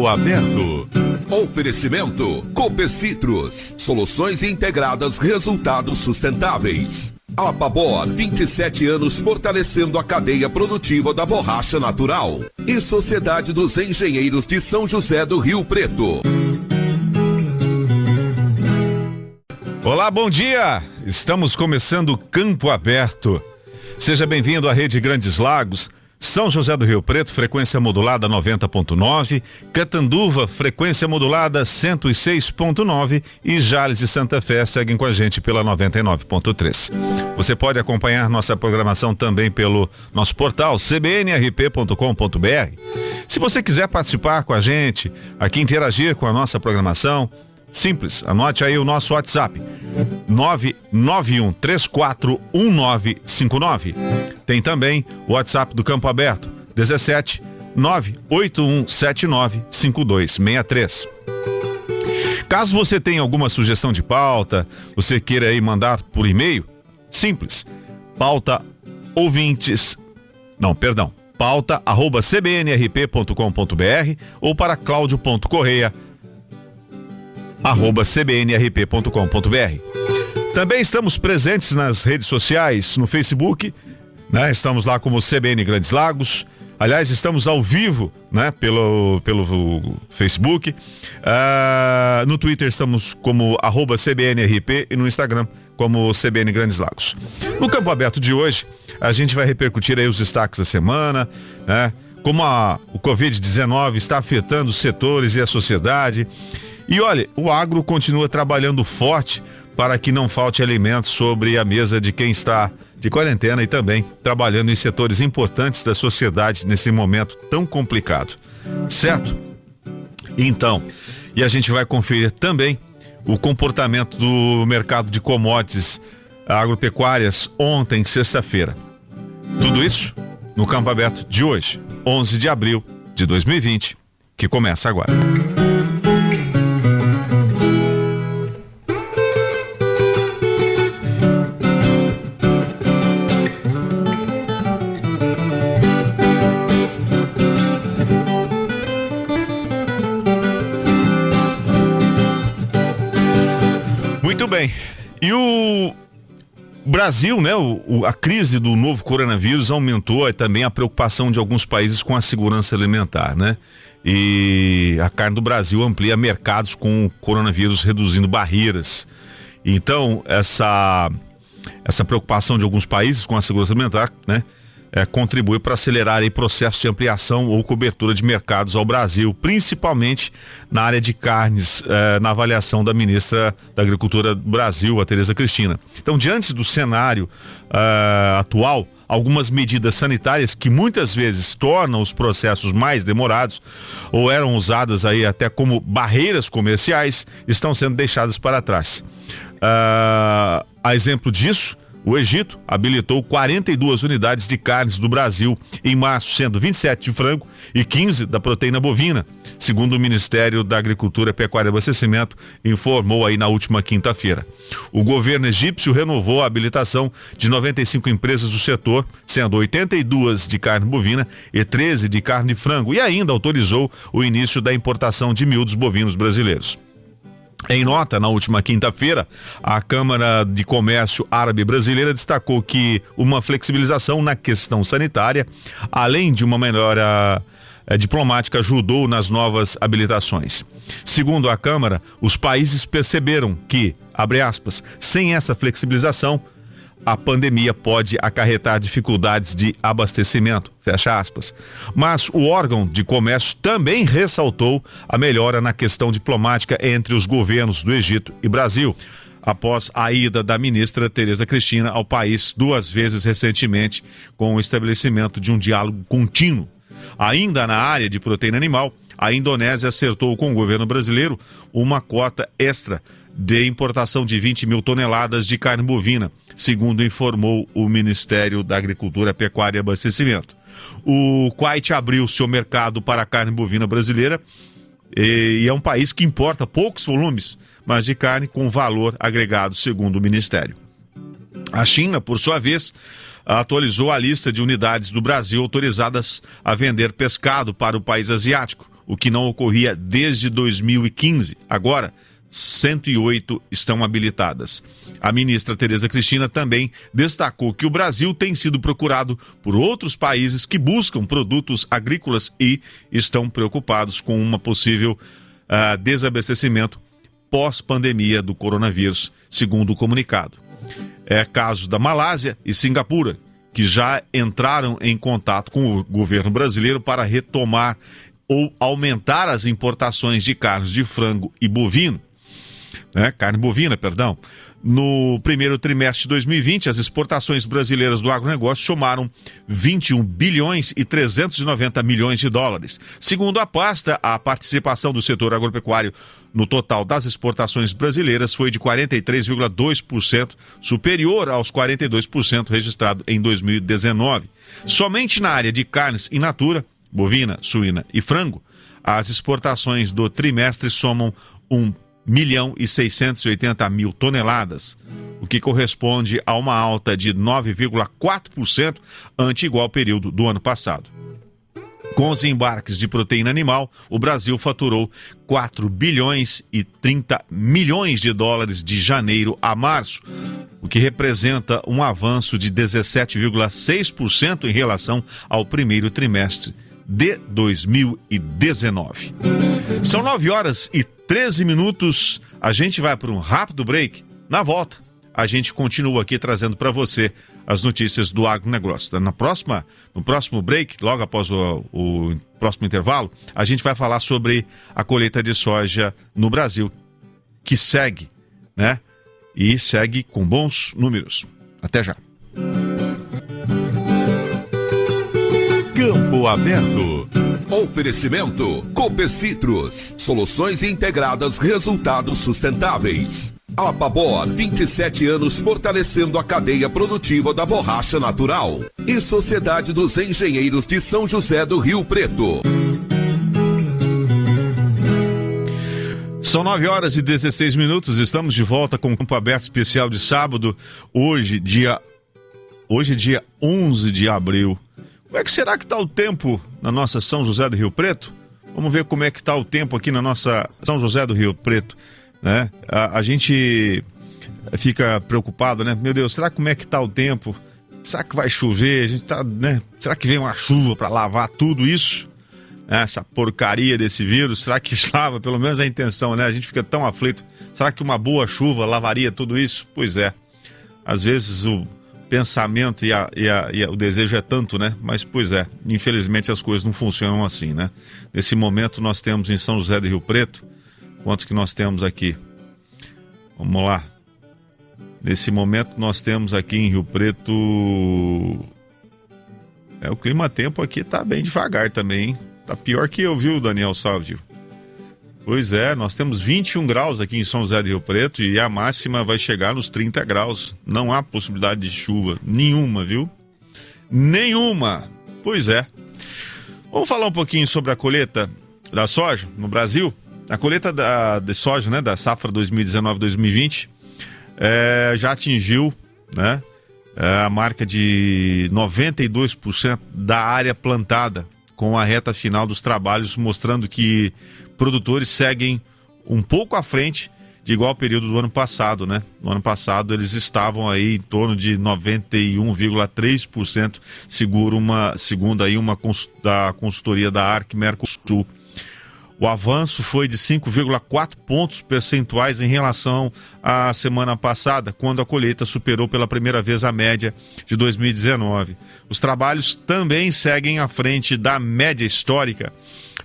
Campo Aberto. Oferecimento Cooper Citrus. Soluções integradas, resultados sustentáveis. Apabor, 27 anos fortalecendo a cadeia produtiva da borracha natural. E Sociedade dos Engenheiros de São José do Rio Preto. Olá, bom dia! Estamos começando Campo Aberto. Seja bem-vindo à Rede Grandes Lagos, São José do Rio Preto, frequência modulada 90.9, Catanduva, frequência modulada 106.9 e Jales e Santa Fé seguem com a gente pela 99.3. Você pode acompanhar nossa programação também pelo nosso portal cbnrp.com.br. Se você quiser participar com a gente, aqui interagir com a nossa programação, simples, anote aí o nosso WhatsApp, 991341959. Tem também o WhatsApp do Campo Aberto, 17 981795263. Caso você tenha alguma sugestão de pauta, você queira aí mandar por e-mail, simples, pauta@cbnrp.com.br ou para claudio.correia@cbnrp.com.br. Também estamos presentes nas redes sociais, no Facebook, né? Estamos lá como CBN Grandes Lagos. Aliás, estamos ao vivo, né? Pelo Facebook. No Twitter estamos como @CBNRP e no Instagram como CBN Grandes Lagos. No Campo Aberto de hoje, a gente vai repercutir aí os destaques da semana, né? Como o Covid-19 está afetando os setores e a sociedade. E olha, o agro continua trabalhando forte para que não falte alimentos sobre a mesa de quem está de quarentena e também trabalhando em setores importantes da sociedade nesse momento tão complicado, certo? Então, e a gente vai conferir também o comportamento do mercado de commodities agropecuárias ontem, sexta-feira. Tudo isso no Campo Aberto de hoje, 11 de abril de 2020, que começa agora. Muito bem, e o Brasil, né, a crise do novo coronavírus aumentou também a preocupação de alguns países com a segurança alimentar, né? E a carne do Brasil amplia mercados com o coronavírus, reduzindo barreiras. Então, essa preocupação de alguns países com a segurança alimentar, né, contribui para acelerar aí processo de ampliação ou cobertura de mercados ao Brasil, principalmente na área de carnes, na avaliação da ministra da Agricultura do Brasil, a Tereza Cristina. Então, diante do cenário atual, algumas medidas sanitárias que muitas vezes tornam os processos mais demorados ou eram usadas aí até como barreiras comerciais, estão sendo deixadas para trás. A exemplo disso, o Egito habilitou 42 unidades de carnes do Brasil em março, sendo 27 de frango e 15 da proteína bovina, segundo o Ministério da Agricultura, Pecuária e Abastecimento informou aí na última quinta-feira. O governo egípcio renovou a habilitação de 95 empresas do setor, sendo 82 de carne bovina e 13 de carne de frango, e ainda autorizou o início da importação de miúdos bovinos brasileiros. Em nota, na última quinta-feira, a Câmara de Comércio Árabe Brasileira destacou que uma flexibilização na questão sanitária, além de uma melhora diplomática, ajudou nas novas habilitações. Segundo a Câmara, os países perceberam que, abre aspas, sem essa flexibilização, a pandemia pode acarretar dificuldades de abastecimento, fecha aspas. Mas o órgão de comércio também ressaltou a melhora na questão diplomática entre os governos do Egito e Brasil, após a ida da ministra Tereza Cristina ao país 2 vezes recentemente, com o estabelecimento de um diálogo contínuo. Ainda na área de proteína animal, a Indonésia acertou com o governo brasileiro uma cota extra de importação de 20 mil toneladas de carne bovina, segundo informou o Ministério da Agricultura, Pecuária e Abastecimento. O Kuwait abriu seu mercado para a carne bovina brasileira e é um país que importa poucos volumes, mas de carne com valor agregado, segundo o Ministério. A China, por sua vez, atualizou a lista de unidades do Brasil autorizadas a vender pescado para o país asiático. o que não ocorria desde 2015. Agora, 108 estão habilitadas. A ministra Tereza Cristina também destacou que o Brasil tem sido procurado por outros países que buscam produtos agrícolas e estão preocupados com uma possível desabastecimento pós-pandemia do coronavírus, segundo o comunicado. É caso da Malásia e Singapura, que já entraram em contato com o governo brasileiro para retomar ou aumentar as importações de carnes de frango e bovino. Carne bovina, perdão. No primeiro trimestre de 2020, as exportações brasileiras do agronegócio somaram 21 bilhões e 390 milhões de dólares. Segundo a pasta, a participação do setor agropecuário no total das exportações brasileiras foi de 43,2%, superior aos 42% registrado em 2019. Somente na área de carnes in natura, bovina, suína e frango, as exportações do trimestre somam 1.680.000 toneladas, o que corresponde a uma alta de 9,4% ante igual período do ano passado. Com os embarques de proteína animal, o Brasil faturou 4 bilhões e 30 milhões de dólares de janeiro a março, o que representa um avanço de 17,6% em relação ao primeiro trimestre de 2019. São 9 horas e 13 minutos, a gente vai para um rápido break. Na volta, a gente continua aqui trazendo para você as notícias do agronegócio. No próximo break, logo após o próximo intervalo, a gente vai falar sobre a colheita de soja no Brasil, que segue, né? E segue com bons números. Até já. Campo Aberto. Oferecimento Copecitrus, soluções integradas, resultados sustentáveis. Apabor, 27 anos fortalecendo a cadeia produtiva da borracha natural. E Sociedade dos Engenheiros de São José do Rio Preto. São 9 horas e 16 minutos, estamos de volta com o Campo Aberto especial de sábado, hoje dia 11 de abril. Como é que será que está o tempo na nossa São José do Rio Preto? Vamos ver como é que está o tempo aqui na nossa São José do Rio Preto, né? A gente fica preocupado, né? Meu Deus, será como é que está o tempo? Será que vai chover? A gente tá, né? Será que vem uma chuva para lavar tudo isso? Essa porcaria desse vírus, será que lava? Pelo menos a intenção, né? A gente fica tão aflito. Será que uma boa chuva lavaria tudo isso? Pois é. Às vezes o pensamento e o desejo é tanto, né? Mas, pois é, infelizmente as coisas não funcionam assim, né? Nesse momento nós temos em São José do Rio Preto, quanto que nós temos aqui? Vamos lá. Nesse momento nós temos aqui em Rio Preto... o clima-tempo aqui tá bem devagar também, hein? Tá pior que eu, viu, Daniel Salvio? Pois é, nós temos 21 graus aqui em São José do Rio Preto e a máxima vai chegar nos 30 graus. Não há possibilidade de chuva nenhuma, viu? Nenhuma! Pois é. Vamos falar um pouquinho sobre a colheita da soja no Brasil. A colheita de soja, né, da safra 2019-2020 já atingiu, né, a marca de 92% da área plantada, com a reta final dos trabalhos, mostrando que produtores seguem um pouco à frente de igual período do ano passado, né? No ano passado eles estavam aí em torno de 91,3%, segundo aí da consultoria da ARC Mercosul. O avanço foi de 5,4 pontos percentuais em relação à semana passada, quando a colheita superou pela primeira vez a média de 2019. Os trabalhos também seguem à frente da média histórica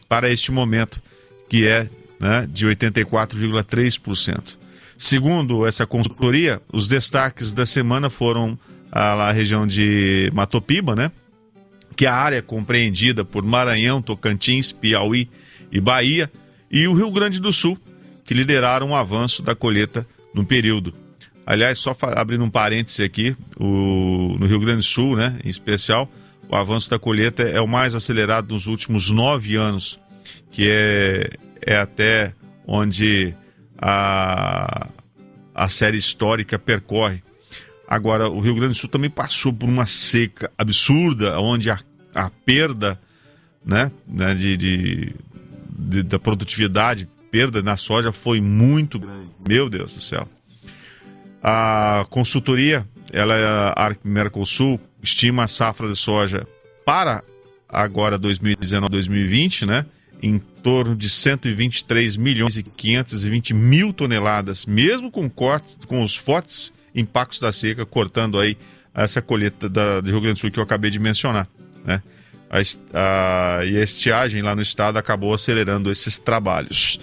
para este momento, que é, né, de 84,3%. Segundo essa consultoria, os destaques da semana foram a região de Matopiba, né, que é a área compreendida por Maranhão, Tocantins, Piauí e Bahia, e o Rio Grande do Sul, que lideraram o avanço da colheita no período. Aliás, só abrindo um parêntese aqui, no Rio Grande do Sul, né, em especial, o avanço da colheita é o mais acelerado nos últimos 9 anos, que é até onde a série histórica percorre. Agora, o Rio Grande do Sul também passou por uma seca absurda, onde a perda, né, da produtividade, perda na soja foi muito grande. Meu Deus do céu. A consultoria, a Mercosul, estima a safra de soja para agora 2019-2020, né, em torno de 123 milhões e 520 mil toneladas, mesmo com cortes, com os fortes impactos da seca, cortando aí essa colheita de Rio Grande do Sul que eu acabei de mencionar, né? E a estiagem lá no estado acabou acelerando esses trabalhos.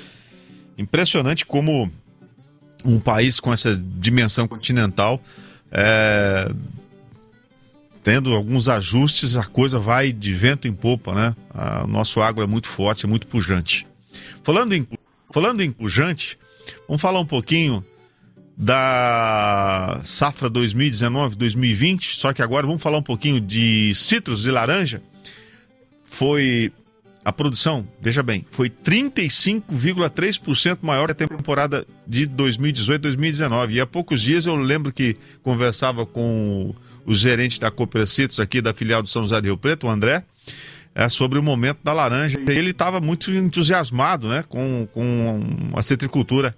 Impressionante como um país com essa dimensão continental, tendo alguns ajustes, a coisa vai de vento em popa, né? O nosso agro é muito forte, é muito pujante. Falando em pujante, vamos falar um pouquinho da safra 2019-2020, só que agora vamos falar um pouquinho de citros e laranja. A produção, veja bem, foi 35,3% maior que a temporada de 2018-2019. E há poucos dias eu lembro que conversava com o gerente da Cooper Citrus aqui da filial do São José do Rio Preto, o André, sobre o momento da laranja. E ele estava muito entusiasmado, né, com a citricultura.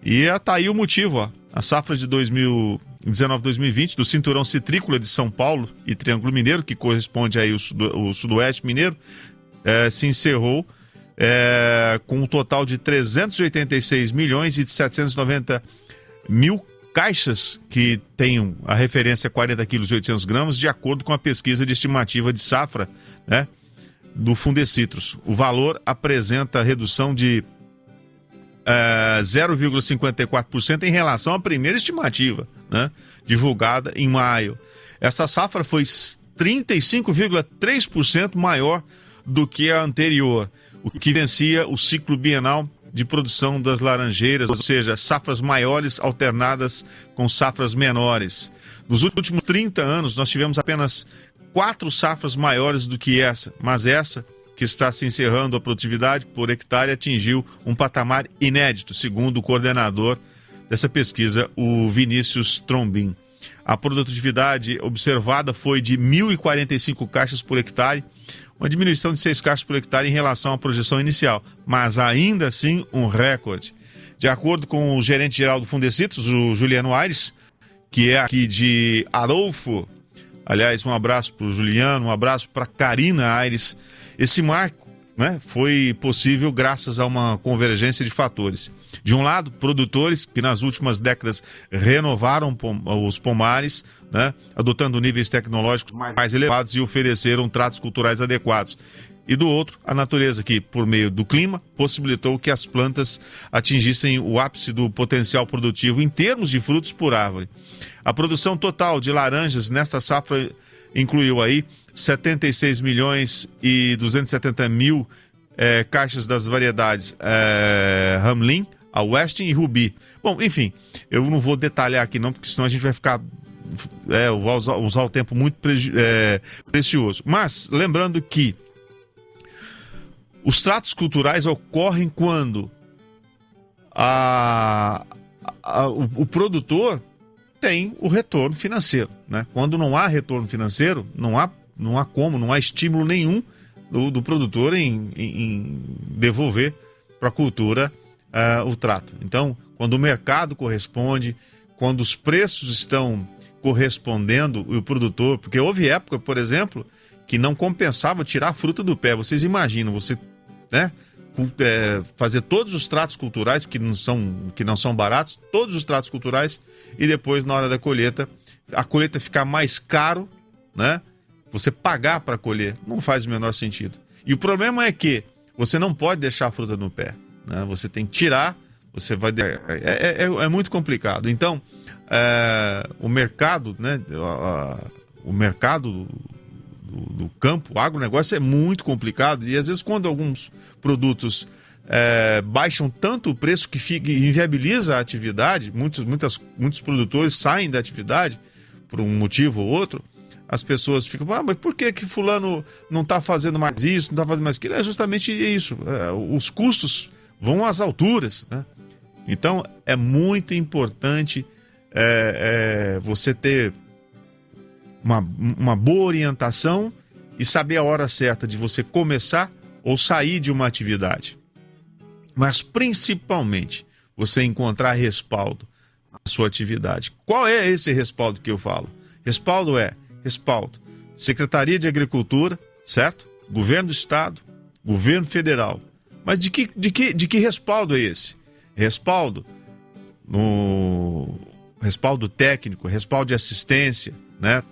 E está aí o motivo, ó. A safra de 2019-2020 do Cinturão Citrícola de São Paulo e Triângulo Mineiro, que corresponde aí ao Sudoeste Mineiro, se encerrou com um total de 386 milhões e 790 mil caixas que tenham a referência 40 quilos e 800 gramas, de acordo com a pesquisa de estimativa de safra, né, do Fundecitrus. O valor apresenta redução de 0,54% em relação à primeira estimativa, né, divulgada em maio. Essa safra foi 35,3% maior do que a anterior, o que vencia o ciclo bienal de produção das laranjeiras, ou seja, safras maiores alternadas com safras menores. Nos últimos 30 anos, nós tivemos apenas 4 safras maiores do que essa, mas essa, que está se encerrando, a produtividade por hectare atingiu um patamar inédito, segundo o coordenador dessa pesquisa, o Vinícius Trombin. A produtividade observada foi de 1.045 caixas por hectare, uma diminuição de 6 caixas por hectare em relação à projeção inicial, mas ainda assim um recorde. De acordo com o gerente-geral do Fundecitrus, o Juliano Aires, que é aqui de Arolfo, aliás, um abraço para o Juliano, um abraço para a Karina Aires. Esse marco, né, foi possível graças a uma convergência de fatores. De um lado, produtores que nas últimas décadas renovaram os pomares, né, adotando níveis tecnológicos mais elevados e ofereceram tratos culturais adequados. E do outro, a natureza que, por meio do clima, possibilitou que as plantas atingissem o ápice do potencial produtivo em termos de frutos por árvore. A produção total de laranjas nesta safra incluiu aí 76 milhões e 270 mil caixas das variedades Hamlin, a Westin e Rubi. Bom, enfim, eu não vou detalhar aqui não, porque senão a gente vai ficar usar o tempo muito precioso. Mas, lembrando que os tratos culturais ocorrem quando o produtor tem o retorno financeiro, né? Quando não há retorno financeiro, não há estímulo nenhum do produtor em devolver para a cultura o trato. Então, quando o mercado corresponde, quando os preços estão correspondendo, e o produtor, porque houve época, por exemplo, que não compensava tirar a fruta do pé. Vocês imaginam, você, né, fazer todos os tratos culturais que não são baratos, todos os tratos culturais, e depois na hora da colheita, a colheita ficar mais caro, né? Você pagar para colher, não faz o menor sentido. E o problema é que você não pode deixar a fruta no pé, né? Você tem que tirar, você vai... É muito complicado. Então, o mercado, né? O mercado do campo, o agronegócio é muito complicado, e às vezes quando alguns produtos baixam tanto o preço que inviabiliza a atividade, muitos produtores saem da atividade por um motivo ou outro, as pessoas ficam, mas por que fulano não está fazendo mais isso, não está fazendo mais aquilo? É justamente isso, os custos vão às alturas, né? Então é muito importante você ter uma boa orientação e saber a hora certa de você começar ou sair de uma atividade. mas principalmente você encontrar respaldo na sua atividade. Qual é esse respaldo que eu falo? Respaldo Secretaria de Agricultura, certo? Governo do Estado, Governo Federal. Mas de que respaldo é esse? Respaldo técnico, respaldo de assistência, né?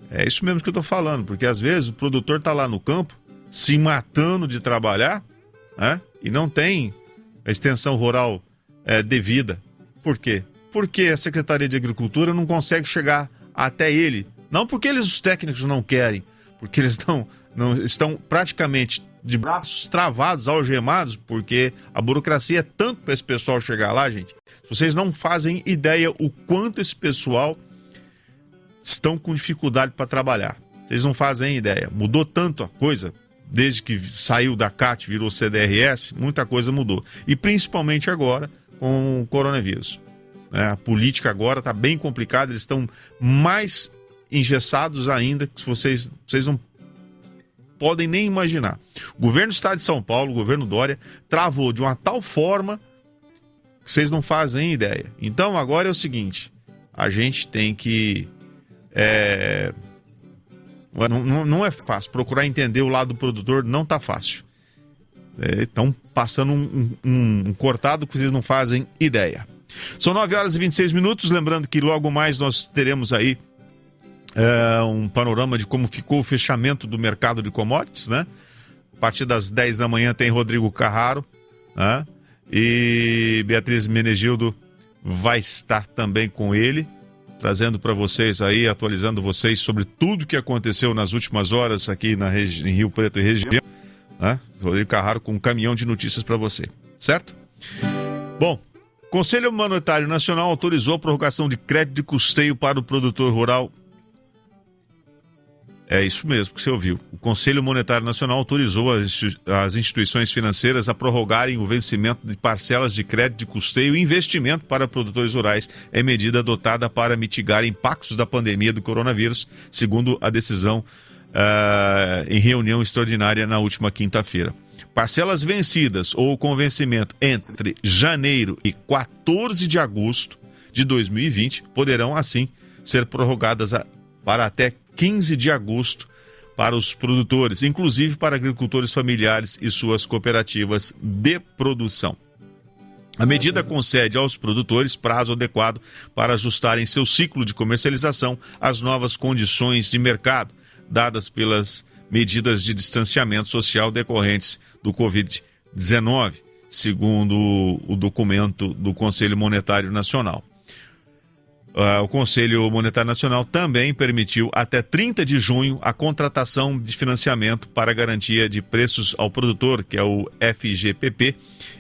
É isso mesmo que eu estou falando, porque às vezes o produtor está lá no campo se matando de trabalhar, né? E não tem a extensão rural devida. Por quê? Porque a Secretaria de Agricultura não consegue chegar até ele. Não porque os técnicos não querem, porque eles estão praticamente de braços travados, algemados, porque a burocracia é tanto para esse pessoal chegar lá, gente. Vocês não fazem ideia o quanto esse pessoal estão com dificuldade para trabalhar. Vocês não fazem ideia. Mudou tanto a coisa, desde que saiu da CAT, virou CDRS, muita coisa mudou. E principalmente agora com o coronavírus. A política agora está bem complicada, eles estão mais engessados ainda, que vocês não podem nem imaginar. O governo do estado de São Paulo, o governo Dória, travou de uma tal forma que vocês não fazem ideia. Então agora é o seguinte, a gente tem que... Não é fácil, procurar entender o lado do produtor não está fácil. Estão passando um cortado que vocês não fazem ideia. São 9h26, lembrando que logo mais nós teremos aí um panorama de como ficou o fechamento do mercado de commodities, né? A partir das 10 da manhã tem Rodrigo Carraro, né? E Beatriz Menegildo vai estar também com ele, trazendo para vocês aí, atualizando vocês sobre tudo que aconteceu nas últimas horas aqui em Rio Preto e região, né? Rodrigo Carraro com um caminhão de notícias para você, certo? Bom, Conselho Monetário Nacional autorizou a prorrogação de crédito de custeio para o produtor rural. É isso mesmo que você ouviu. O Conselho Monetário Nacional autorizou as instituições financeiras a prorrogarem o vencimento de parcelas de crédito de custeio e investimento para produtores rurais. É medida adotada para mitigar impactos da pandemia do coronavírus, segundo a decisão em reunião extraordinária na última quinta-feira. Parcelas vencidas ou com vencimento entre janeiro e 14 de agosto de 2020 poderão, assim, ser prorrogadas para até 15 de agosto para os produtores, inclusive para agricultores familiares e suas cooperativas de produção. A medida concede aos produtores prazo adequado para ajustarem seu ciclo de comercialização às novas condições de mercado, dadas pelas medidas de distanciamento social decorrentes do Covid-19, segundo o documento do Conselho Monetário Nacional. O Conselho Monetário Nacional também permitiu até 30 de junho a contratação de financiamento para garantia de preços ao produtor, que é o FGPP,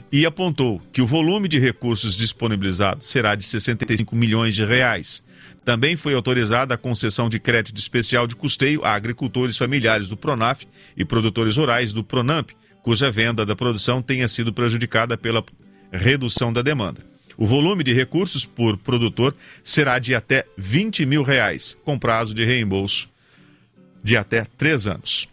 e apontou que o volume de recursos disponibilizados será de 65 milhões de reais. Também foi autorizada a concessão de crédito especial de custeio a agricultores familiares do PRONAF e produtores rurais do PRONAMP, cuja venda da produção tenha sido prejudicada pela redução da demanda. O volume de recursos por produtor será de até R$20 mil, com prazo de reembolso de até 3 anos.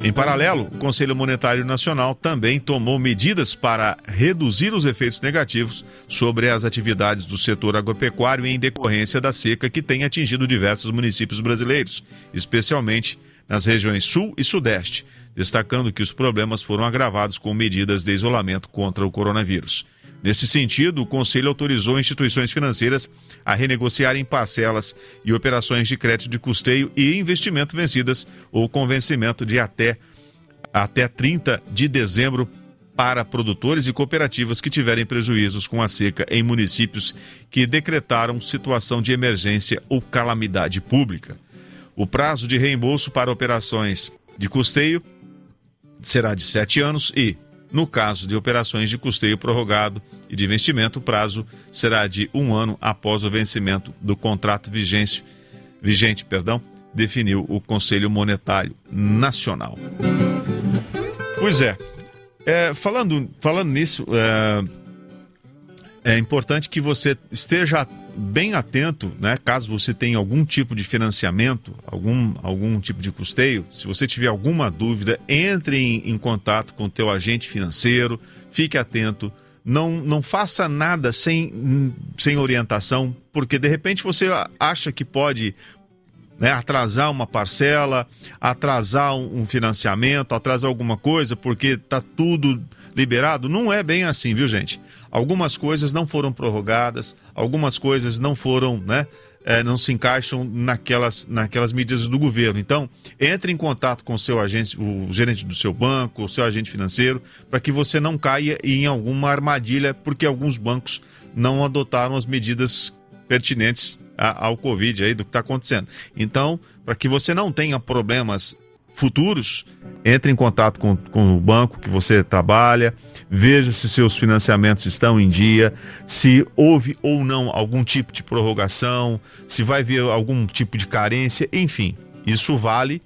Em paralelo, o Conselho Monetário Nacional também tomou medidas para reduzir os efeitos negativos sobre as atividades do setor agropecuário em decorrência da seca que tem atingido diversos municípios brasileiros, especialmente nas regiões Sul e Sudeste, destacando que os problemas foram agravados com medidas de isolamento contra o coronavírus. Nesse sentido, o Conselho autorizou instituições financeiras a renegociarem parcelas e operações de crédito de custeio e investimento vencidas ou com vencimento de até 30 de dezembro para produtores e cooperativas que tiverem prejuízos com a seca em municípios que decretaram situação de emergência ou calamidade pública. O prazo de reembolso para operações de custeio será de 7 anos e, no caso de operações de custeio prorrogado e de investimento, o prazo será de 1 ano após o vencimento do contrato vigente, definiu o Conselho Monetário Nacional. Pois é, falando nisso, é importante que você esteja bem atento, né? Caso você tenha algum tipo de financiamento, algum tipo de custeio, se você tiver alguma dúvida, entre em contato com o teu agente financeiro, fique atento, não faça nada sem orientação, porque de repente você acha que pode, né, atrasar uma parcela, atrasar um financiamento, atrasar alguma coisa, porque está tudo liberado. Não é bem assim, viu, gente? Algumas coisas não foram prorrogadas, algumas coisas não foram, né, não se encaixam naquelas medidas do governo. Então, entre em contato com o seu agente, o gerente do seu banco, o seu agente financeiro, para que você não caia em alguma armadilha, porque alguns bancos não adotaram as medidas pertinentes ao Covid aí, do que está acontecendo. Então, para que você não tenha problemas futuros, entre em contato com o banco que você trabalha, veja se seus financiamentos estão em dia, se houve ou não algum tipo de prorrogação, se vai haver algum tipo de carência, enfim, isso vale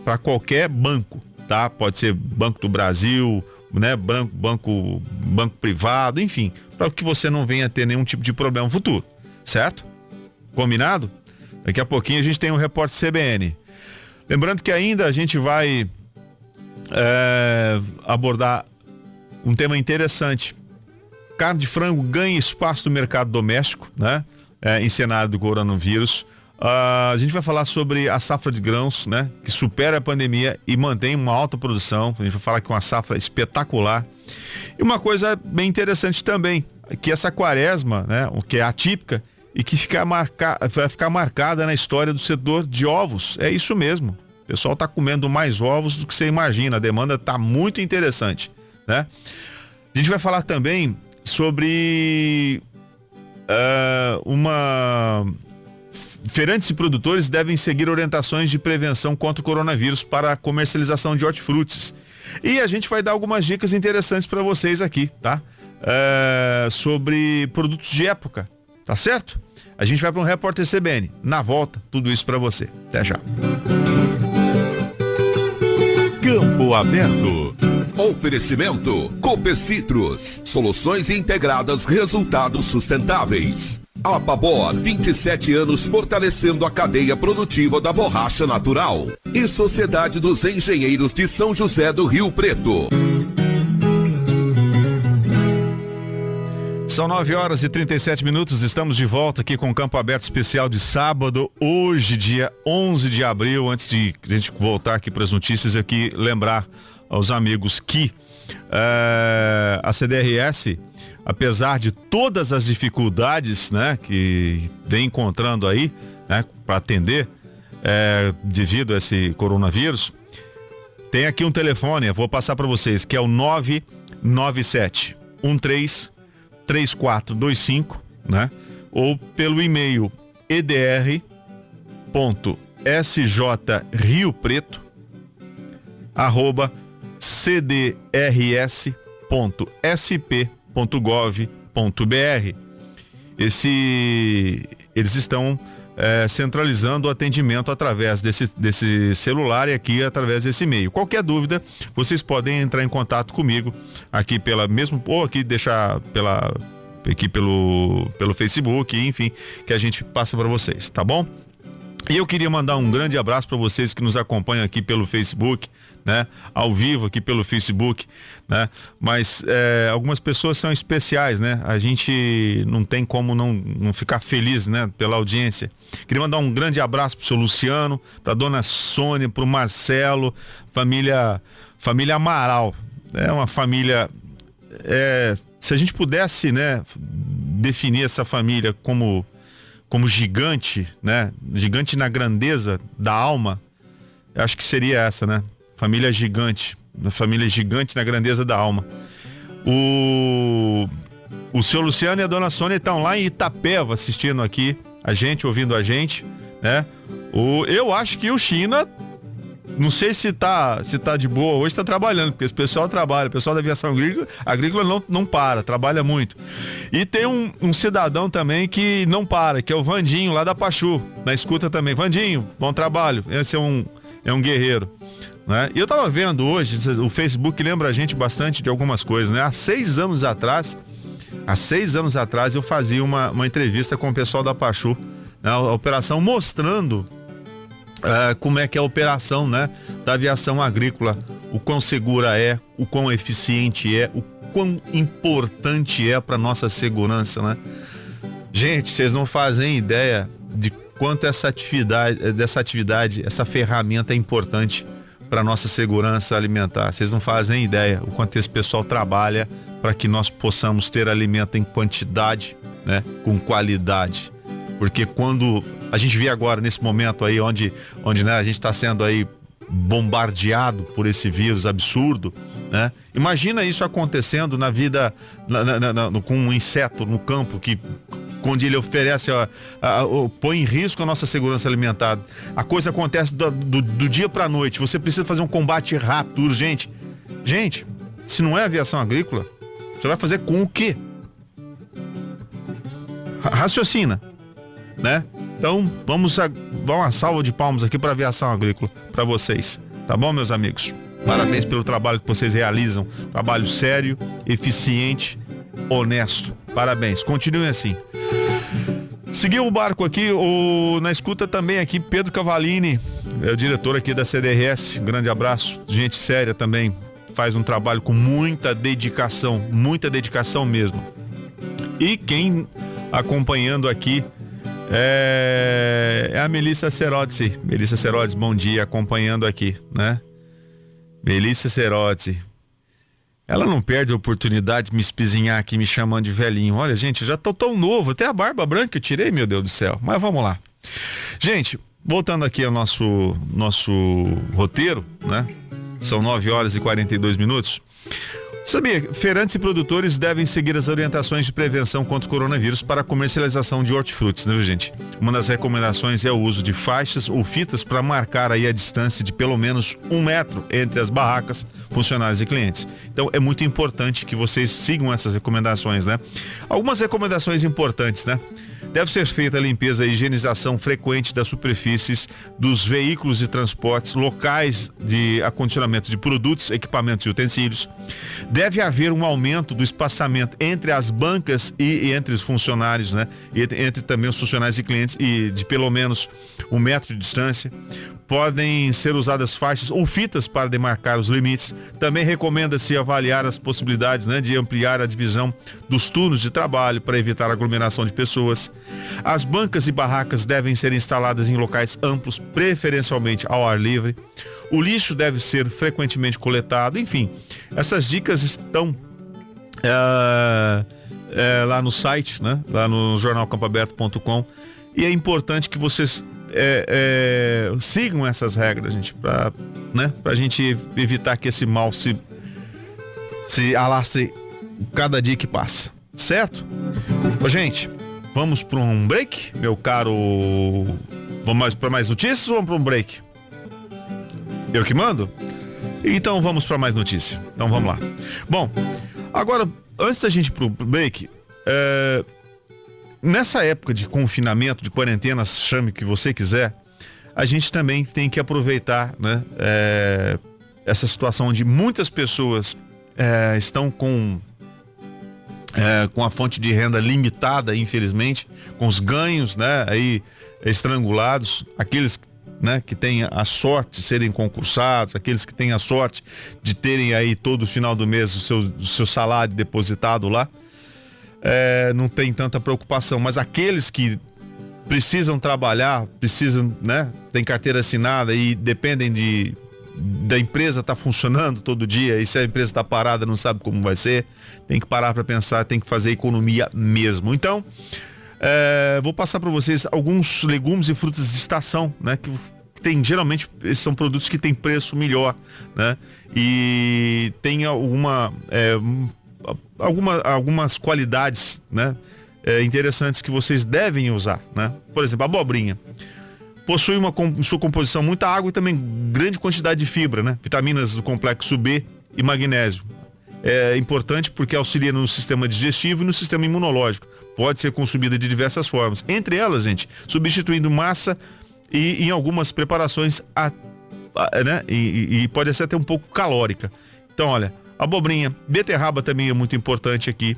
para qualquer banco, tá? Pode ser Banco do Brasil, né? Banco privado, enfim, para que você não venha ter nenhum tipo de problema futuro, certo? Combinado? Daqui a pouquinho a gente tem um repórter CBN. Lembrando que ainda a gente vai abordar um tema interessante. Carne de frango ganha espaço no mercado doméstico, né? Em cenário do coronavírus. A gente vai falar sobre a safra de grãos, né? Que supera a pandemia e mantém uma alta produção. A gente vai falar que é uma safra espetacular. E uma coisa bem interessante também, que essa quaresma, né? O que é atípica, e que vai ficar marcada na história do setor de ovos. É isso mesmo. O pessoal está comendo mais ovos do que você imagina. A demanda está muito interessante, né? A gente vai falar também sobre feirantes e produtores devem seguir orientações de prevenção contra o coronavírus para a comercialização de hortifrutis. E a gente vai dar algumas dicas interessantes para vocês aqui, tá? Sobre produtos de época. Tá certo? A gente vai para um repórter CBN. Na volta, tudo isso para você. Até já. Campo Aberto. Oferecimento Copecitrus. Soluções integradas, resultados sustentáveis. Apabor, 27 anos fortalecendo a cadeia produtiva da borracha natural. E Sociedade dos Engenheiros de São José do Rio Preto. São 9h37, estamos de volta aqui com o Campo Aberto especial de sábado, hoje dia 11 de abril, antes de a gente voltar aqui para as notícias, aqui lembrar aos amigos que a CDRS, apesar de todas as dificuldades, né, que vem encontrando aí, né, para atender devido a esse coronavírus, tem aqui um telefone, eu vou passar para vocês, que é o 997 133425, né? Ou pelo e-mail edr.sjriopreto@cdrs.sp.gov.br. Eles estão centralizando o atendimento através desse celular e aqui através desse e-mail. Qualquer dúvida, vocês podem entrar em contato comigo aqui ou aqui deixar pelo Facebook, enfim, que a gente passa para vocês, tá bom? E eu queria mandar um grande abraço para vocês que nos acompanham aqui pelo Facebook, né? Ao vivo aqui pelo Facebook, né? Mas algumas pessoas são especiais, né? A gente não tem como não ficar feliz, né? Pela audiência. Queria mandar um grande abraço pro seu Luciano, pra dona Sônia, pro Marcelo, família Amaral. É uma família, se a gente pudesse, né? Definir essa família como gigante, né? Gigante na grandeza da alma, eu acho que seria essa, né? Família gigante na grandeza da alma. O seu Luciano e a dona Sônia estão lá em Itapeva assistindo aqui a gente, ouvindo a gente, né? Eu acho que o China, não sei se tá de boa, hoje tá trabalhando, porque esse pessoal trabalha, o pessoal da aviação agrícola não para, trabalha muito. E tem um cidadão também que não para, que é o Vandinho, lá da Pachu, na escuta também. Vandinho, bom trabalho, esse é um guerreiro, né? E eu tava vendo hoje, o Facebook lembra a gente bastante de algumas coisas, né? Há 6 anos atrás, Há 6 anos atrás eu fazia uma entrevista com o pessoal da Pachu, né, a operação, mostrando como é que é a operação, né, da aviação agrícola, o quão segura é, o quão eficiente é, o quão importante é para nossa segurança, né? Gente, vocês não fazem ideia de quanto essa atividade, essa ferramenta é importante para nossa segurança alimentar. Vocês não fazem ideia o quanto esse pessoal trabalha para que nós possamos ter alimento em quantidade, né, com qualidade. Porque quando a gente vê agora nesse momento aí onde né, a gente está sendo aí bombardeado por esse vírus absurdo, né? Imagina isso acontecendo na vida com um inseto no campo que onde ele oferece, põe em risco a nossa segurança alimentar. A coisa acontece do dia para a noite. Você precisa fazer um combate rápido, urgente. Gente, se não é aviação agrícola, você vai fazer com o quê? Raciocina, né? Então, vamos dar uma salva de palmas aqui para a aviação agrícola, para vocês. Tá bom, meus amigos? Parabéns pelo trabalho que vocês realizam. Trabalho sério, eficiente, honesto. Parabéns. Continuem assim. Seguiu o barco aqui, na escuta também aqui, Pedro Cavalini, é o diretor aqui da CDRS. Grande abraço. Gente séria também. Faz um trabalho com muita dedicação mesmo. E quem acompanhando aqui é a Melissa Serodzi. Melissa Serodzi, bom dia, acompanhando aqui, né? Melissa Serodzi. Ela não perde a oportunidade de me espizinhar aqui, me chamando de velhinho. Olha, gente, eu já tô tão novo, até a barba branca eu tirei, meu Deus do céu. Mas vamos lá. Gente, voltando aqui ao nosso roteiro, né? São 9h42. Sabia, feirantes e produtores devem seguir as orientações de prevenção contra o coronavírus para a comercialização de hortifrutis, né, gente? Uma das recomendações é o uso de faixas ou fitas para marcar aí a distância de pelo menos 1 metro entre as barracas, funcionários e clientes. Então é muito importante que vocês sigam essas recomendações, né? Algumas recomendações importantes, né? Deve ser feita a limpeza e higienização frequente das superfícies dos veículos de transportes, locais de acondicionamento de produtos, equipamentos e utensílios. Deve haver um aumento do espaçamento entre as bancas e entre os funcionários, né? E entre também os funcionários e clientes, e de pelo menos 1 metro de distância. Podem ser usadas faixas ou fitas para demarcar os limites. Também recomenda-se avaliar as possibilidades, né, de ampliar a divisão dos turnos de trabalho para evitar aglomeração de pessoas. As bancas e barracas devem ser instaladas em locais amplos, preferencialmente ao ar livre. O lixo deve ser frequentemente coletado. Enfim, essas dicas estão lá no site, né, lá no jornalcampoaberto.com, e é importante que vocês sigam essas regras, gente, pra gente evitar que esse mal se alastre cada dia que passa, certo? Ô, gente, vamos para um break, meu caro. Vamos para mais notícias ou vamos para um break? Eu que mando? Então vamos para mais notícias. Então vamos lá. Bom, agora, antes da gente ir pro break, nessa época de confinamento, de quarentena, chame o que você quiser, a gente também tem que aproveitar, né, essa situação onde muitas pessoas estão com a fonte de renda limitada, infelizmente, com os ganhos, né, aí estrangulados, aqueles, né, que têm a sorte de serem concursados, aqueles que têm a sorte de terem aí todo final do mês o seu salário depositado lá. Não tem tanta preocupação, mas aqueles que precisam trabalhar, né, tem carteira assinada e dependem da empresa estar funcionando todo dia, e se a empresa está parada, não sabe como vai ser, tem que parar para pensar, tem que fazer economia mesmo. Então, vou passar para vocês alguns legumes e frutas de estação, né, que geralmente são produtos que têm preço melhor, né, e tem algumas qualidades, né, interessantes que vocês devem usar, né? Por exemplo, a abobrinha possui sua composição muita água e também grande quantidade de fibra, né? Vitaminas do complexo B e magnésio. É importante porque auxilia no sistema digestivo e no sistema imunológico. Pode ser consumida de diversas formas. Entre elas, gente, substituindo massa e em algumas preparações, né? E pode ser até um pouco calórica. Então, olha, abobrinha, beterraba também é muito importante aqui.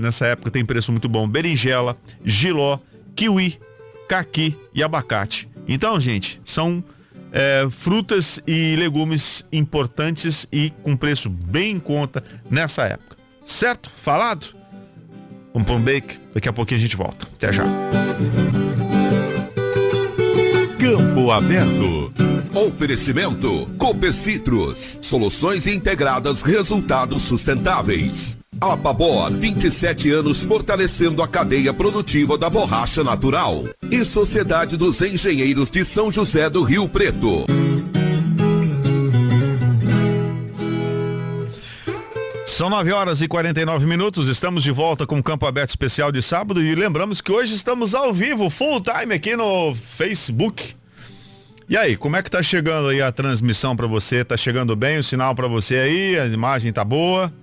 Nessa época tem preço muito bom. Berinjela, jiló, kiwi, caqui e abacate. Então, gente, são frutas e legumes importantes e com preço bem em conta nessa época. Certo? Falado? Vamos para um break, daqui a pouquinho a gente volta. Até já. Campo Aberto. Oferecimento Copecitrus. Soluções integradas, resultados sustentáveis. Apabor, 27 anos fortalecendo a cadeia produtiva da borracha natural. E Sociedade dos Engenheiros de São José do Rio Preto. São 9h49, estamos de volta com o Campo Aberto Especial de sábado e lembramos que hoje estamos ao vivo, full time aqui no Facebook. E aí, como é que tá chegando aí a transmissão pra você? Tá chegando bem o sinal pra você aí? A imagem tá boa?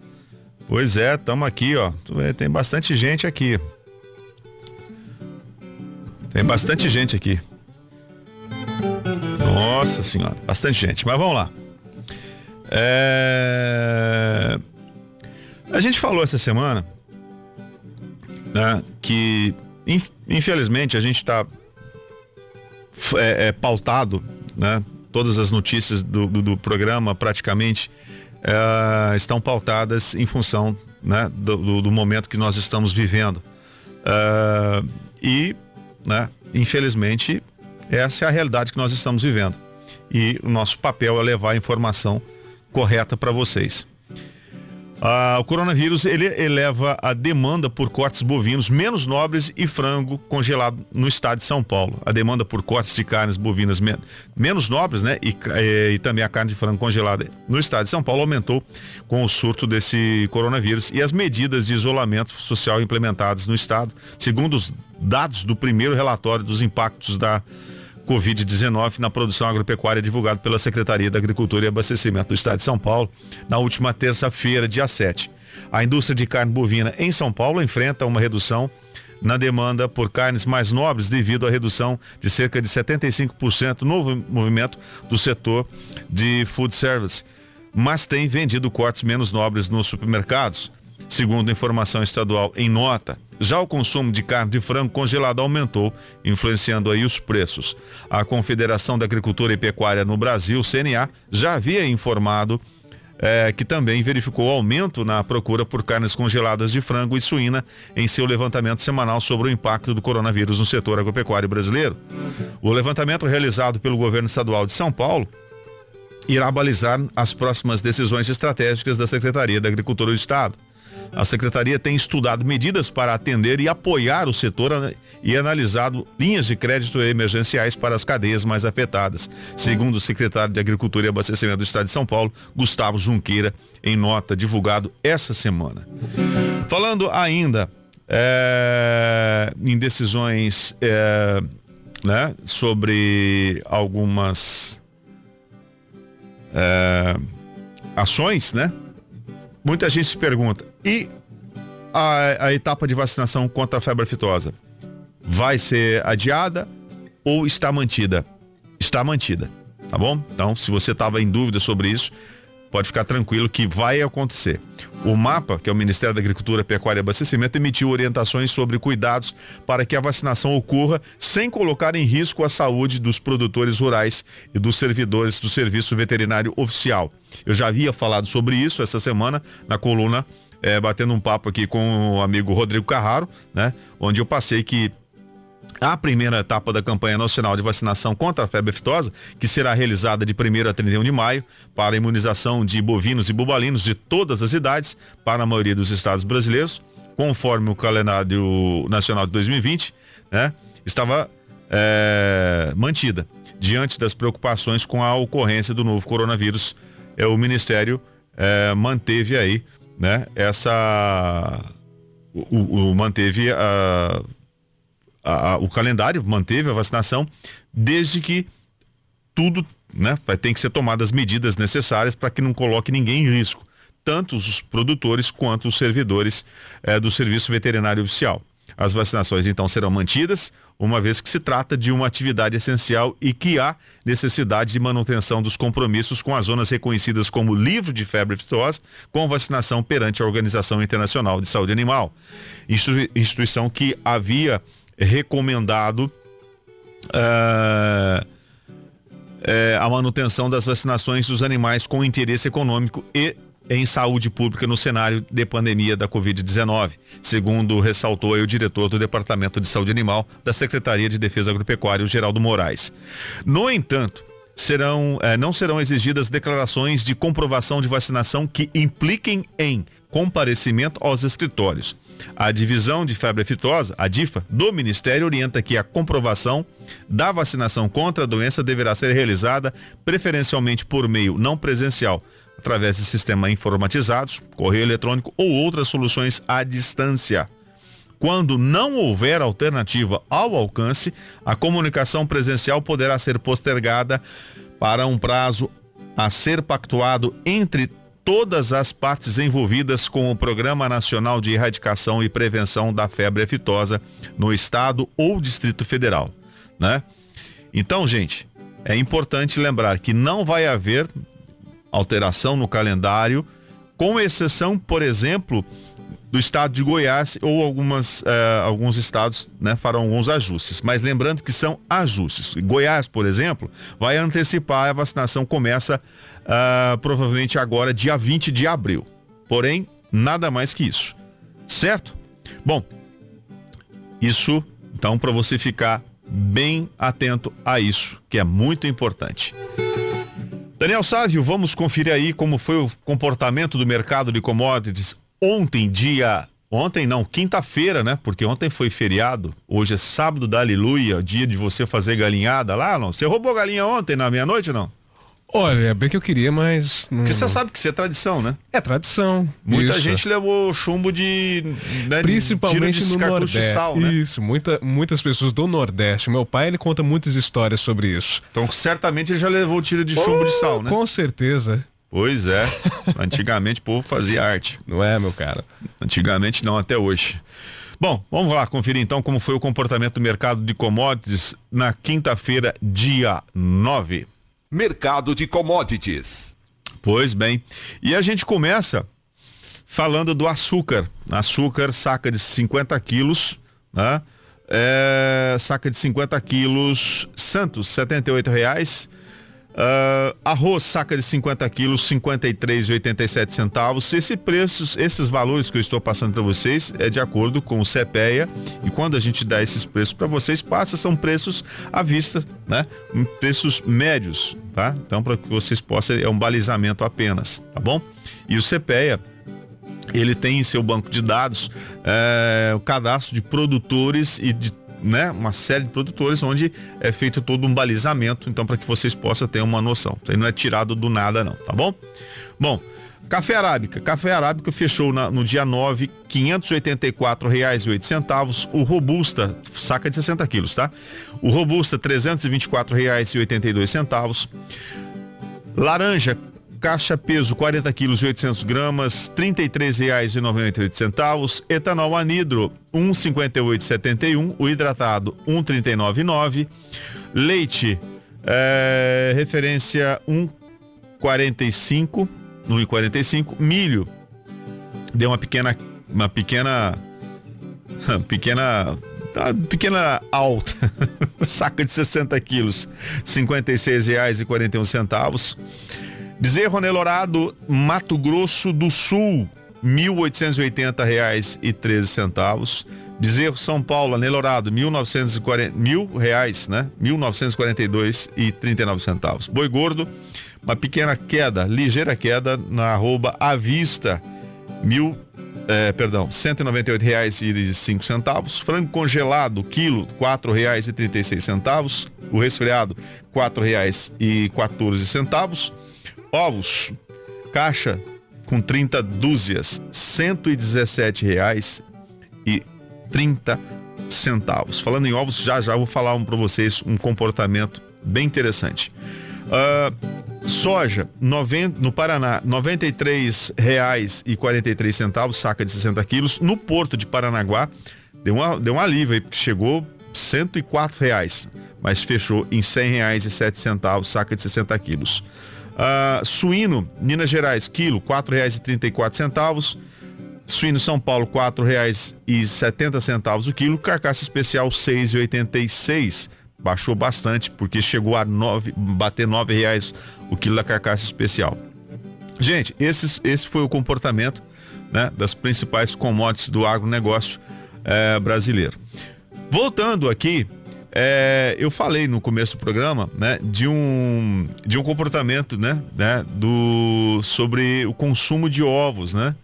Pois é, tamo aqui, ó. Tem bastante gente aqui. Tem bastante gente aqui. Nossa senhora, bastante gente, mas vamos lá. A gente falou essa semana, né, que infelizmente a gente está pautado, né, todas as notícias do programa praticamente estão pautadas em função, né, do momento que nós estamos vivendo. Né, infelizmente essa é a realidade que nós estamos vivendo e o nosso papel é levar a informação correta para vocês. O coronavírus, ele eleva a demanda por cortes bovinos menos nobres e frango congelado no estado de São Paulo. A demanda por cortes de carnes bovinas menos nobres, né? E também a carne de frango congelada no estado de São Paulo aumentou com o surto desse coronavírus e as medidas de isolamento social implementadas no estado, segundo os dados do primeiro relatório dos impactos da Covid-19 na produção agropecuária divulgado pela Secretaria da Agricultura e Abastecimento do Estado de São Paulo na última terça-feira, dia 7. A indústria de carne bovina em São Paulo enfrenta uma redução na demanda por carnes mais nobres devido à redução de cerca de 75% no movimento do setor de food service, mas tem vendido cortes menos nobres nos supermercados. Segundo a informação estadual em nota, já o consumo de carne de frango congelada aumentou, influenciando aí os preços. A Confederação da Agricultura e Pecuária no Brasil, CNA, já havia informado que também verificou aumento na procura por carnes congeladas de frango e suína em seu levantamento semanal sobre o impacto do coronavírus no setor agropecuário brasileiro. O levantamento realizado pelo governo estadual de São Paulo irá balizar as próximas decisões estratégicas da Secretaria da Agricultura do Estado. A Secretaria tem estudado medidas para atender e apoiar o setor e analisado linhas de crédito emergenciais para as cadeias mais afetadas, segundo o secretário de Agricultura e Abastecimento do Estado de São Paulo, Gustavo Junqueira, em nota divulgado essa semana. Falando ainda em decisões né, sobre algumas ações, né? Muita gente se pergunta, e a etapa de vacinação contra a febre aftosa vai ser adiada ou está mantida? Está mantida, tá bom? Então, se você estava em dúvida sobre isso, pode ficar tranquilo que vai acontecer. O MAPA, que é o Ministério da Agricultura, Pecuária e Abastecimento, emitiu orientações sobre cuidados para que a vacinação ocorra sem colocar em risco a saúde dos produtores rurais e dos servidores do Serviço Veterinário Oficial. Eu já havia falado sobre isso essa semana na coluna, batendo um papo aqui com o amigo Rodrigo Carraro, né? Onde eu passei que a primeira etapa da campanha nacional de vacinação contra a febre aftosa, que será realizada de 1º a 31 de maio, para a imunização de bovinos e bubalinos de todas as idades, para a maioria dos estados brasileiros, conforme o calendário nacional de 2020, né, estava mantida. Diante das preocupaçõões com a ocorrência do novo coronavírus, o Ministério manteve aí, né, manteve o calendário, manteve a vacinação, desde que tudo, né, tem que ser tomadas as medidas necessárias para que não coloque ninguém em risco, tanto os produtores quanto os servidores do Serviço Veterinário Oficial. As vacinações então serão mantidas, uma vez que se trata de uma atividade essencial e que há necessidade de manutenção dos compromissos com as zonas reconhecidas como livre de febre aftosa, com vacinação perante a Organização Internacional de Saúde Animal, instituição que havia recomendado a manutenção das vacinações dos animais com interesse econômico e em saúde pública no cenário de pandemia da Covid-19, segundo ressaltou aí o diretor do Departamento de Saúde Animal da Secretaria de Defesa Agropecuária, o Geraldo Moraes. No entanto, não serão exigidas declarações de comprovação de vacinação que impliquem em comparecimento aos escritórios. A divisão de febre aftosa, a DIFA, do Ministério orienta que a comprovação da vacinação contra a doença deverá ser realizada preferencialmente por meio não presencial, através de sistemas informatizados, correio eletrônico ou outras soluções à distância. Quando não houver alternativa ao alcance, a comunicação presencial poderá ser postergada para um prazo a ser pactuado entre todas as partes envolvidas com o Programa Nacional de Erradicação e Prevenção da Febre Aftosa no Estado ou Distrito Federal, né? Então, gente, é importante lembrar que não vai haver alteração no calendário, com exceção, por exemplo, do estado de Goiás ou alguns estados, né, farão alguns ajustes, mas lembrando que são ajustes. Goiás, por exemplo, vai antecipar, a vacinação começa provavelmente agora, dia 20 de abril, porém, nada mais que isso, certo? Bom, isso, então, para você ficar bem atento a isso, que é muito importante. Daniel Sávio, vamos conferir aí como foi o comportamento do mercado de commodities quinta-feira, né? Porque ontem foi feriado, hoje é sábado da aleluia, dia de você fazer galinhada lá, não? Você roubou galinha ontem na meia-noite, não? Olha, bem que eu queria, mas... Porque você sabe que isso é tradição, né? É tradição. Muita isso. gente levou chumbo de... né, principalmente de no Nordeste. De sal, né? Isso, muitas pessoas do Nordeste. Meu pai, ele conta muitas histórias sobre isso. Então, certamente ele já levou tiro de chumbo de sal, né? Com certeza. Pois é. Antigamente o povo fazia arte. Não é, meu cara? Antigamente não, até hoje. Bom, vamos lá conferir então como foi o comportamento do mercado de commodities na quinta-feira, dia 9. Mercado de commodities. Pois bem, e a gente começa falando do açúcar. Açúcar, saca de 50 quilos, né? Saca de 50 quilos, Santos, R$78. Arroz, saca de 50 quilos, R$53,87. Esses valores que eu estou passando para vocês é de acordo com o CPEA, e quando a gente dá esses preços para vocês, são preços à vista, né? Preços médios, tá? Então, para que vocês possam, é um balizamento apenas, tá bom? E o CPEA, ele tem em seu banco de dados o cadastro de produtores e de, né, uma série de produtores onde é feito todo um balizamento, então, para que vocês possam ter uma noção. Então, não é tirado do nada, não, tá bom? Bom, café arábica fechou no dia 9, R$ 584,08. O robusta, saca de 60 quilos, tá? O robusta, R$ 324,82. Laranja, caixa peso 40 quilos e 800 gramas, R$ 33,98. Etanol anidro, R$ 1,5871. O hidratado, R$ 1,399. Leite, referência 1,45. Milho, deu uma pequena alta. Saca de 60 quilos, R$ 56,41. Bezerro Anelorado, Mato Grosso do Sul, R$ 1.880,13. Bezerro São Paulo Anelorado, R$ 1.940, né? R$ 1.942,39. Boi gordo, uma pequena queda, ligeira queda na arroba à vista, R$ 198,05. Frango congelado, quilo, R$ 4,36. O resfriado, R$ 4,14. Ovos, caixa com 30 dúzias, R$ 117,30. Falando em ovos, já vou falar para vocês um comportamento bem interessante. Soja, no Paraná, R$ 93,43, saca de 60 quilos. No Porto de Paranaguá, deu um alívio aí, porque chegou R$ 104, mas fechou em R$ 100,07, saca de 60 quilos. Suíno, Minas Gerais, quilo, R$ 4,34. Suíno São Paulo, R$ 4,70 o quilo. Carcaça especial, R$ 6,86. Baixou bastante, porque chegou a bater R$ 9,00 o quilo da carcaça especial. Gente, esse foi o comportamento, né, das principais commodities do agronegócio brasileiro. Voltando aqui, eu falei no começo do programa, né, de um comportamento, né, sobre o consumo de ovos, né?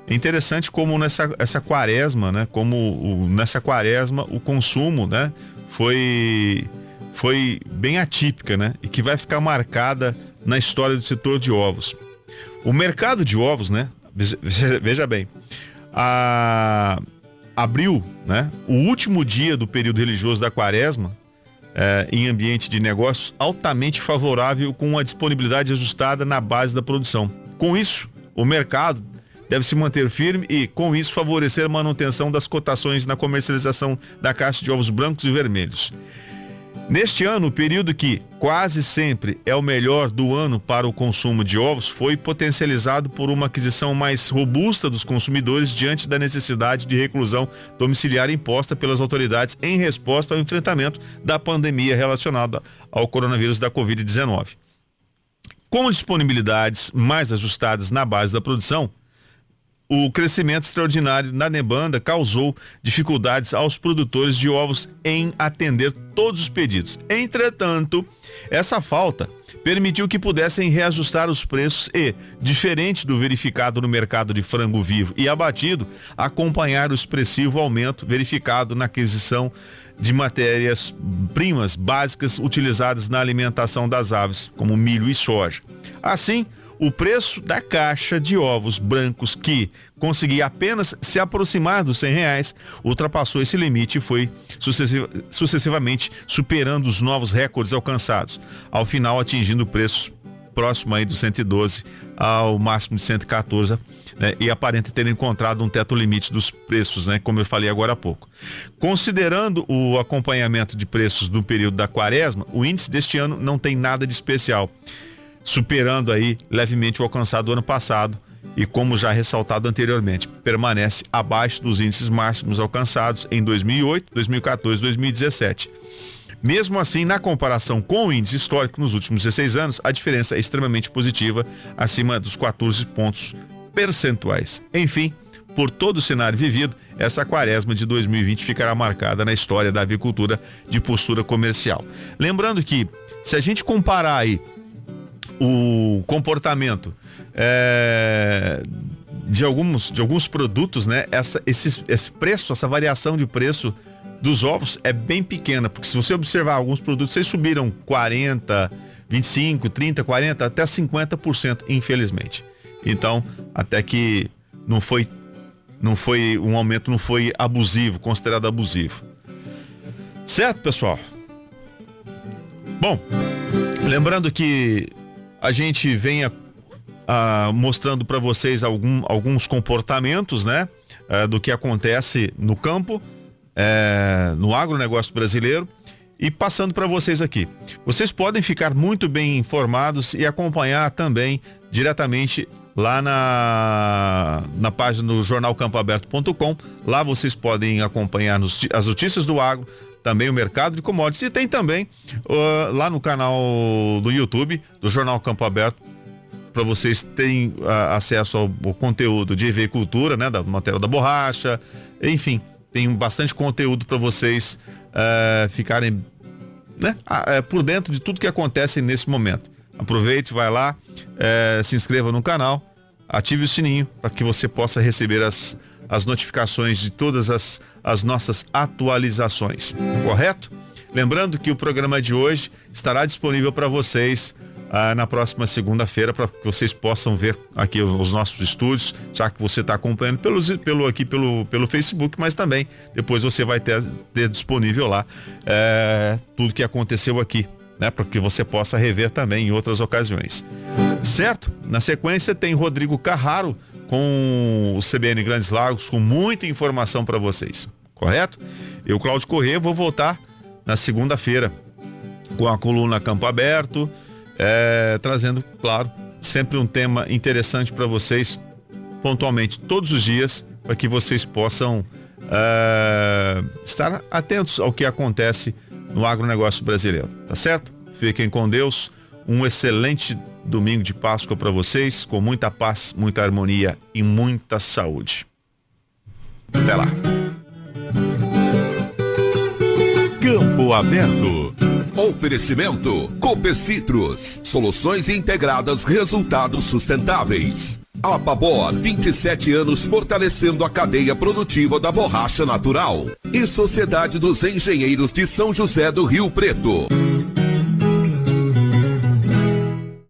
É interessante como nessa quaresma, né, nessa quaresma o consumo, né, foi bem atípica, né, e que vai ficar marcada na história do setor de ovos. O mercado de ovos, né, veja bem, abril, né, o último dia do período religioso da quaresma, em ambiente de negócios altamente favorável, com a disponibilidade ajustada na base da produção. Com isso, o mercado deve se manter firme e, com isso, favorecer a manutenção das cotações na comercialização da caixa de ovos brancos e vermelhos. Neste ano, o período que quase sempre é o melhor do ano para o consumo de ovos foi potencializado por uma aquisição mais robusta dos consumidores diante da necessidade de reclusão domiciliar imposta pelas autoridades em resposta ao enfrentamento da pandemia relacionada ao coronavírus da Covid-19. Com disponibilidades mais ajustadas na base da produção, o crescimento extraordinário na demanda causou dificuldades aos produtores de ovos em atender todos os pedidos. Entretanto, essa falta permitiu que pudessem reajustar os preços e, diferente do verificado no mercado de frango vivo e abatido, acompanhar o expressivo aumento verificado na aquisição de matérias-primas básicas utilizadas na alimentação das aves, como milho e soja. Assim, o preço da caixa de ovos brancos, que conseguia apenas se aproximar dos R$ 100, ultrapassou esse limite e foi sucessivamente superando os novos recordes alcançados, ao final atingindo preços próximo aí dos 112 ao máximo de 114, né, e aparenta ter encontrado um teto limite dos preços, né, como eu falei agora há pouco. Considerando o acompanhamento de preços do período da quaresma, o índice deste ano não tem nada de especial, superando aí levemente o alcançado ano passado e, como já ressaltado anteriormente, permanece abaixo dos índices máximos alcançados em 2008, 2014 e 2017. Mesmo assim, na comparação com o índice histórico nos últimos 16 anos, a diferença é extremamente positiva, acima dos 14 pontos percentuais. Enfim, por todo o cenário vivido, essa quaresma de 2020 ficará marcada na história da avicultura de postura comercial. Lembrando que, se a gente comparar aí o comportamento de alguns produtos, né? Esse preço, essa variação de preço dos ovos é bem pequena, porque se você observar alguns produtos, eles subiram 40, 25, 30, 40, até 50%, infelizmente. Então, até que não foi um aumento, não foi abusivo, considerado abusivo. Certo, pessoal? Bom, lembrando que a gente vem mostrando para vocês alguns comportamentos, né, do que acontece no campo, no agronegócio brasileiro, e passando para vocês aqui. Vocês podem ficar muito bem informados e acompanhar também diretamente lá na página do jornalcampoaberto.com. Lá vocês podem acompanhar as notícias do agro, também o mercado de commodities, e tem também lá no canal do YouTube do Jornal Campo Aberto, para vocês terem acesso ao conteúdo de agricultura, né, da matéria da borracha, enfim, tem bastante conteúdo para vocês ficarem, né, por dentro de tudo que acontece nesse momento. Aproveite, vai lá, se inscreva no canal, ative o sininho para que você possa receber as notificações de todas as nossas atualizações, correto? Lembrando que o programa de hoje estará disponível para vocês na próxima segunda-feira, para que vocês possam ver aqui os nossos estúdios, já que você está acompanhando pelo Facebook, mas também depois você vai ter disponível lá tudo que aconteceu aqui, né, para que você possa rever também em outras ocasiões. Certo? Na sequência tem Rodrigo Carraro com o CBN Grandes Lagos, com muita informação para vocês. correto? Eu, Cláudio Corrêa, vou voltar na segunda-feira com a coluna Campo Aberto, trazendo, claro, sempre um tema interessante para vocês, pontualmente, todos os dias, para que vocês possam estar atentos ao que acontece no agronegócio brasileiro, tá certo? Fiquem com Deus, um excelente domingo de Páscoa para vocês, com muita paz, muita harmonia e muita saúde. Até lá. Campo Aberto. Oferecimento Copecitrus, soluções integradas, resultados sustentáveis. Apabor, 27 anos fortalecendo a cadeia produtiva da borracha natural. E Sociedade dos Engenheiros de São José do Rio Preto.